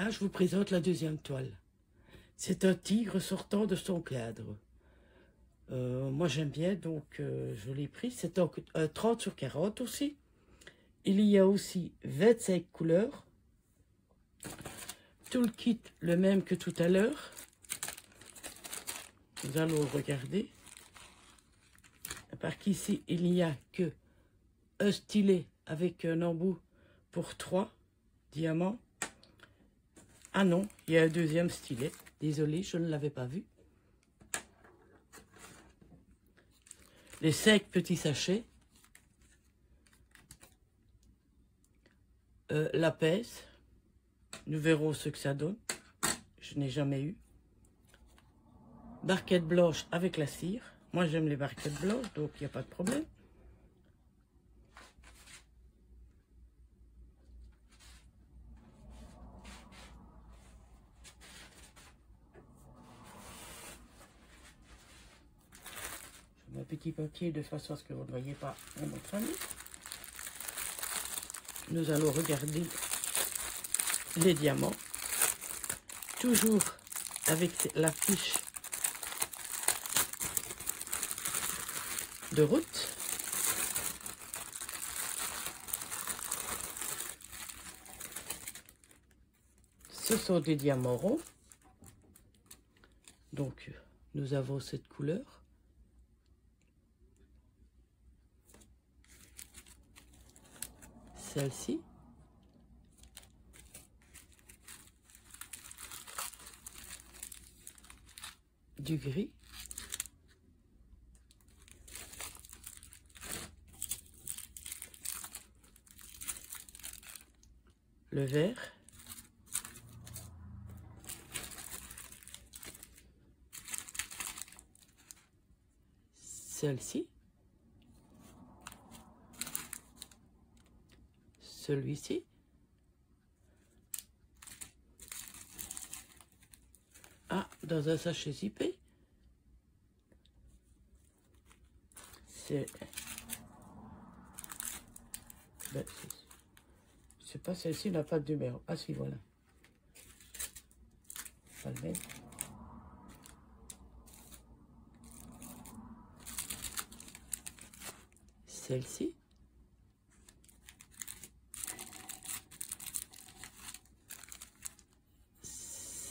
Là, je vous présente la deuxième toile. C'est un tigre sortant de son cadre. Moi, j'aime bien, donc je l'ai pris. C'est un 30 sur 40 aussi. Il y a aussi 25 couleurs. Tout le kit, le même que tout à l'heure. Nous allons regarder. Par qu'ici, il n'y a que un stylet avec un embout pour 3 diamants. Ah non, il y a un deuxième stylet. Désolé, je ne l'avais pas vu. Les 5 petits sachets. La pèse. Nous verrons ce que ça donne. Je n'ai jamais eu. Barquette blanche avec la cire. Moi, j'aime les barquettes blanches, donc il n'y a pas de problème. Je mets un petit papier de façon à ce que vous ne voyez pas mon famille. Nous allons regarder les diamants. Toujours avec la fiche de route. Ce sont des diamants ronds. Donc, nous avons cette couleur. Celle-ci. Du gris. Le vert. Celle-ci. Celui-ci. Ah, dans un sachet zippé. C'est... Ben, je sais pas, celle-ci n'a pas de numéro. Ah si, voilà. Pas le mettre. Celle-ci.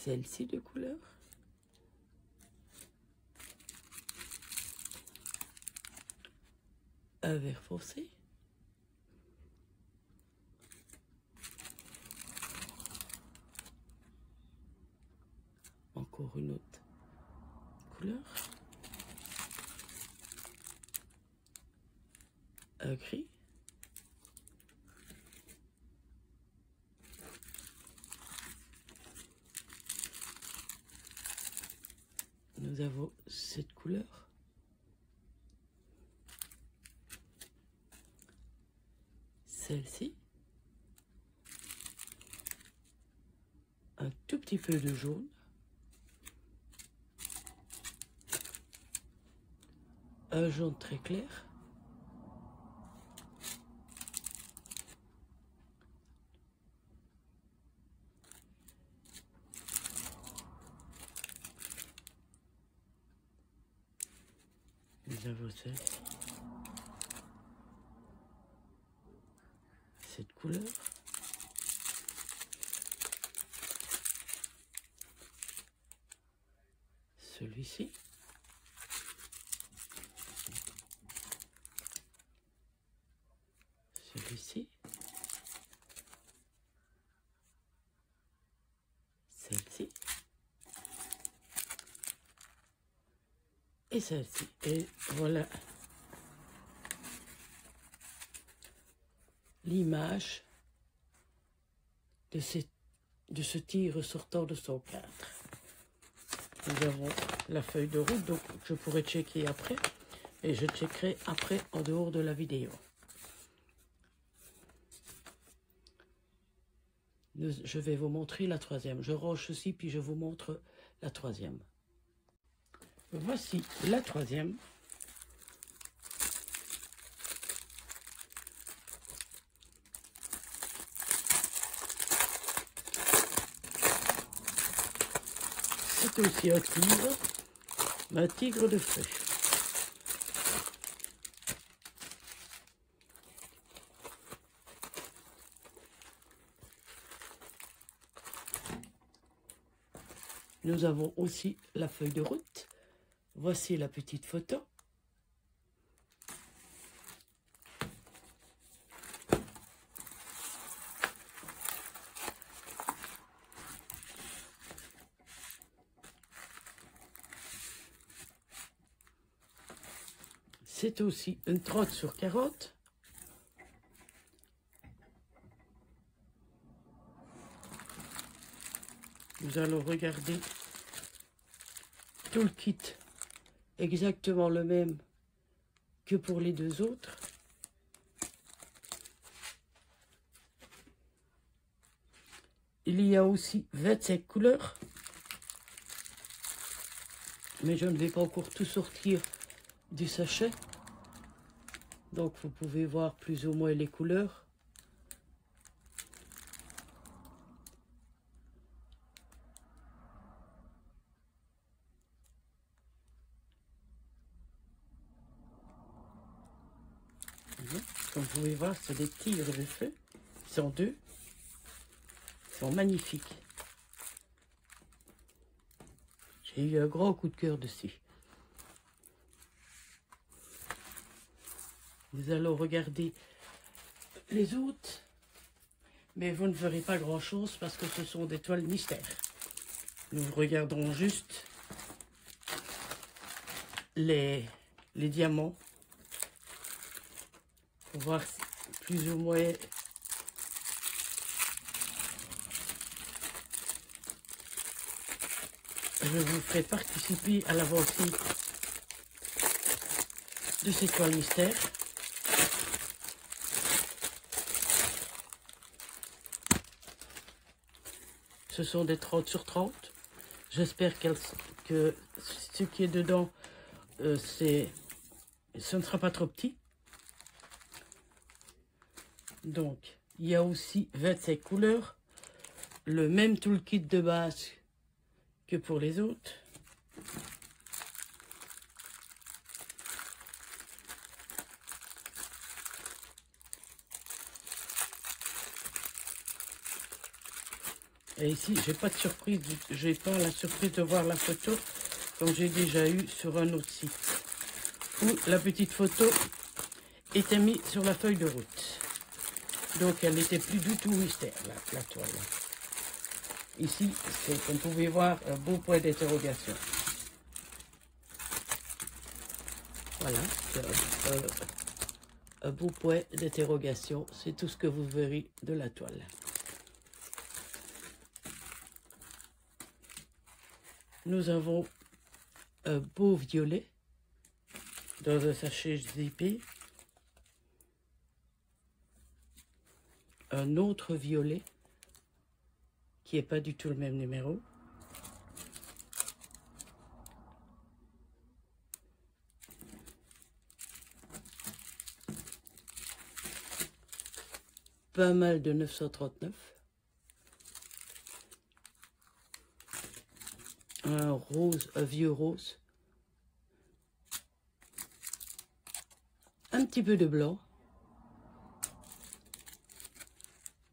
Celle-ci de couleur. Un vert foncé. Encore une autre couleur. Un gris. Nous avons cette couleur. Celle-ci. Un tout petit peu de jaune. Un jaune très clair. Nous avons cette couleur. Celui-ci. Celui-ci. Celle-ci. Et celle-ci. Et voilà l'image de ce tigre sortant de son cadre. Nous avons la feuille de route, donc je pourrais checker après. Et je checkerai après en dehors de la vidéo. Je vais vous montrer la troisième. Je range ceci, puis je vous montre la troisième. Voici la troisième. aussi un tigre de feu. Nous avons aussi la feuille de route. Voici la petite photo. C'est aussi une 30 sur 40. Nous allons regarder tout le kit, exactement le même que pour les deux autres. Il y a aussi 25 couleurs, mais je ne vais pas encore tout sortir du sachet. Donc vous pouvez voir plus ou moins les couleurs. Comme vous pouvez voir, c'est des tigres de feu. Ils sont deux. Ils sont magnifiques. J'ai eu un grand coup de cœur dessus. Nous allons regarder les autres. Mais vous ne verrez pas grand chose parce que ce sont des toiles mystères. Nous regarderons juste les diamants. Pour voir plus ou moins je vous ferai participer à l'avancée de ces toiles mystères. Ce sont des 30 sur 30. J'espère que ce qui est dedans, ce ne sera pas trop petit. Donc, il y a aussi 25 couleurs. Le même toolkit de base que pour les autres. Et ici, j'ai pas de surprise, j'ai pas la surprise de voir la photo comme j'ai déjà eu sur un autre site où la petite photo était mise sur la feuille de route. Donc elle n'était plus du tout mystère, la toile. Ici, c'est comme vous pouvez voir un beau point d'interrogation. Voilà, un beau point d'interrogation, c'est tout ce que vous verrez de la toile. Nous avons un beau violet dans un sachet zippé. Un autre violet qui n'est pas du tout le même numéro. Pas mal de 939. Un rose, un vieux rose. Un petit peu de blanc.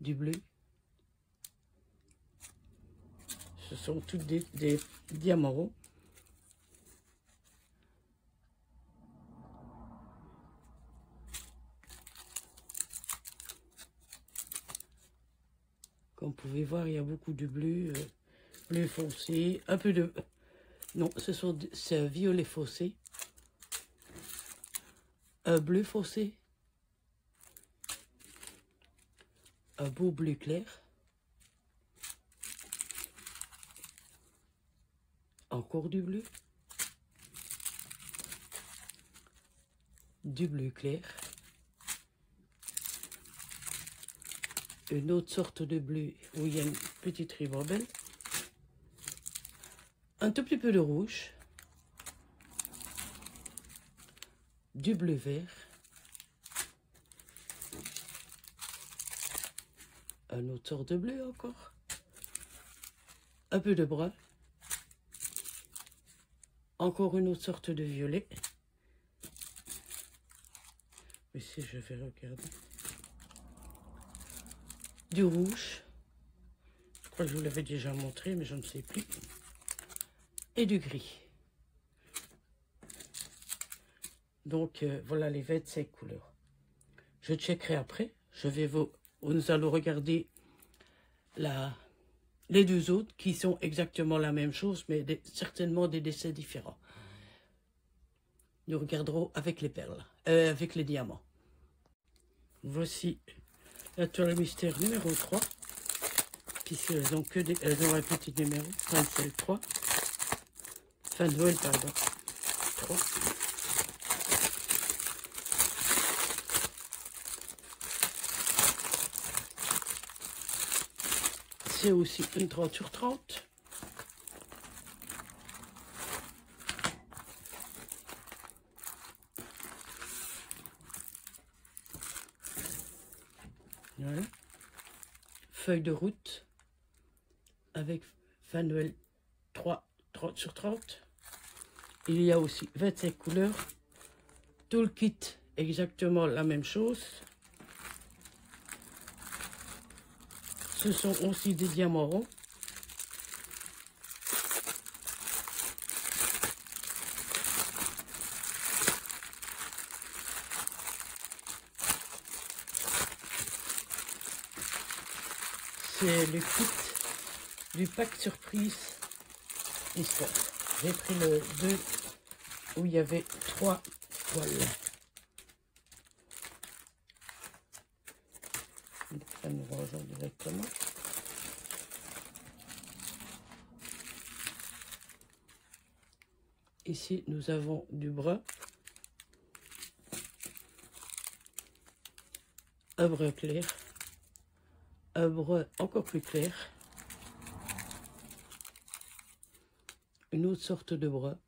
Du bleu. Ce sont tous des diamants. Comme vous pouvez voir, il y a beaucoup de bleu, bleu foncé, un peu de... Non, c'est un violet foncé. Un bleu foncé. Un beau bleu clair. Encore du bleu. Du bleu clair. Une autre sorte de bleu où il y a une petite ribambelle. Un tout petit peu de rouge. Du bleu vert. Un autre sorte de bleu encore. Un peu de brun. Encore une autre sorte de violet. Ici, je vais regarder. Du rouge. Je crois que je vous l'avais déjà montré, mais je ne sais plus. Et du gris. Donc, voilà les 25 couleurs. Je checkerai après. Nous allons regarder les deux autres qui sont exactement la même chose, mais certainement des dessins différents. Nous regarderons avec les perles, avec les diamants. Voici la toile mystère numéro 3, puisqu'elles ont un petit numéro, fin de Noël 3. Fin de Noël, pardon. 3. C'est aussi une 30 sur 30. Voilà. Feuille de route avec fin de Noël 3, 30 sur 30. Il y a aussi 25 couleurs. Tout le kit, exactement la même chose. Ce sont aussi des diamants ronds. C'est le kit du pack surprise histoire. J'ai pris le 2 où il y avait 3 toiles. Ça nous rejoint directement. Ici, nous avons du brun, un brun clair, un brun encore plus clair, une autre sorte de brun,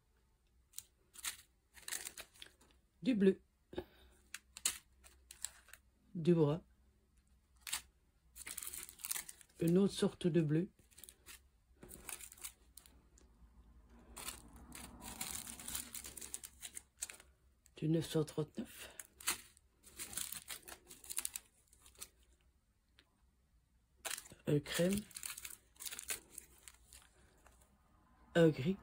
du bleu, du brun, une autre sorte de bleu, du 939, un crème, un gris,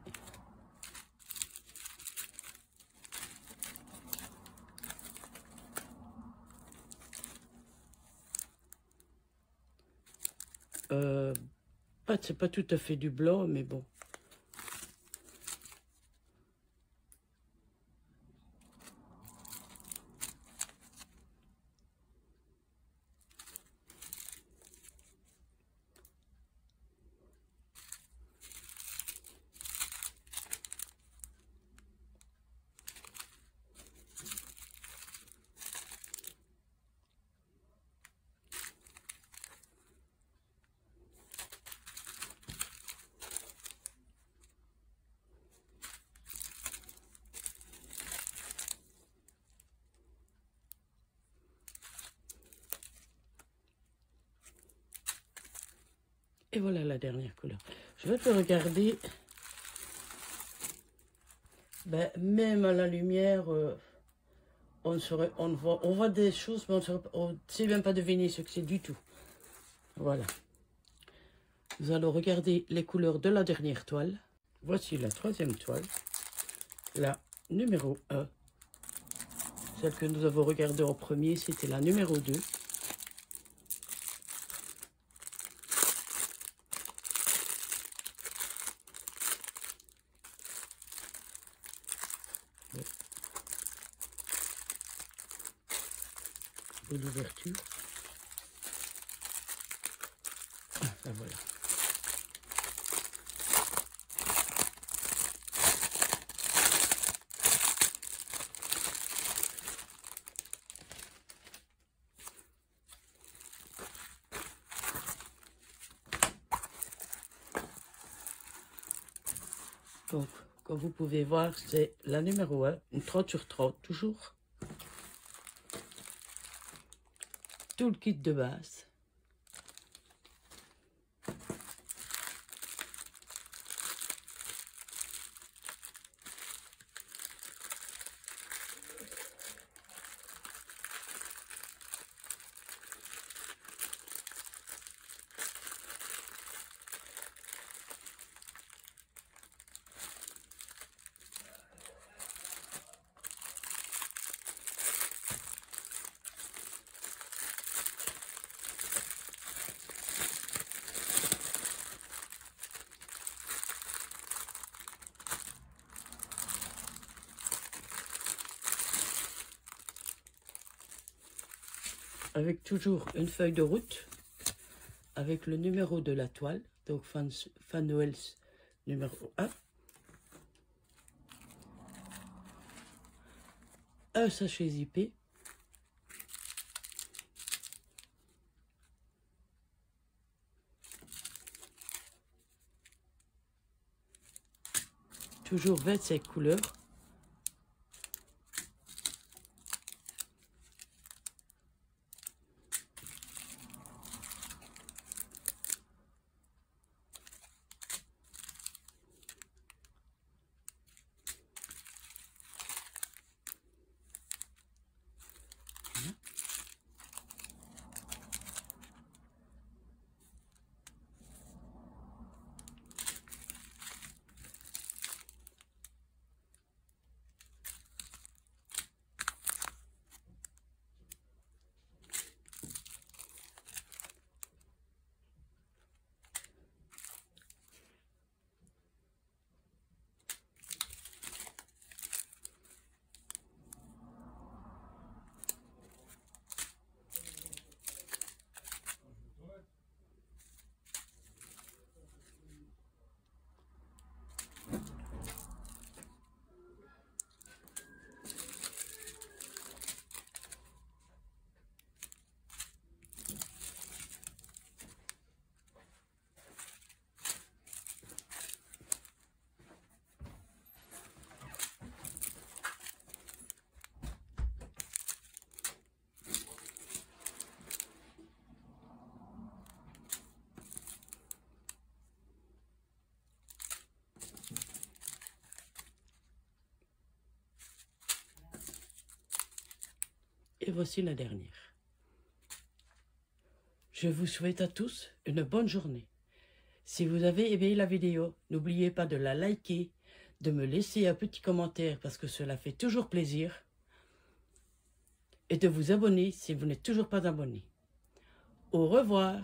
c'est pas tout à fait du blanc, mais bon. Et voilà la dernière couleur. Je vais te regarder. Ben, même à la lumière, on voit des choses, mais on ne sait même pas deviner ce que c'est du tout. Voilà. Nous allons regarder les couleurs de la dernière toile. Voici la troisième toile. La numéro 1. Celle que nous avons regardée en premier, c'était la numéro 2. De l'ouverture. Ah, voilà. Donc, comme vous pouvez voir, c'est la numéro 1, une 30 sur 30, toujours. Tout le kit de base. avec toujours une feuille de route, avec le numéro de la toile, donc Faneuils numéro 1. Un sachet zippé. Toujours 25 couleurs. Et voici la dernière. Je vous souhaite à tous une bonne journée. Si vous avez aimé la vidéo, n'oubliez pas de la liker, de me laisser un petit commentaire parce que cela fait toujours plaisir, et de vous abonner si vous n'êtes toujours pas abonné. Au revoir.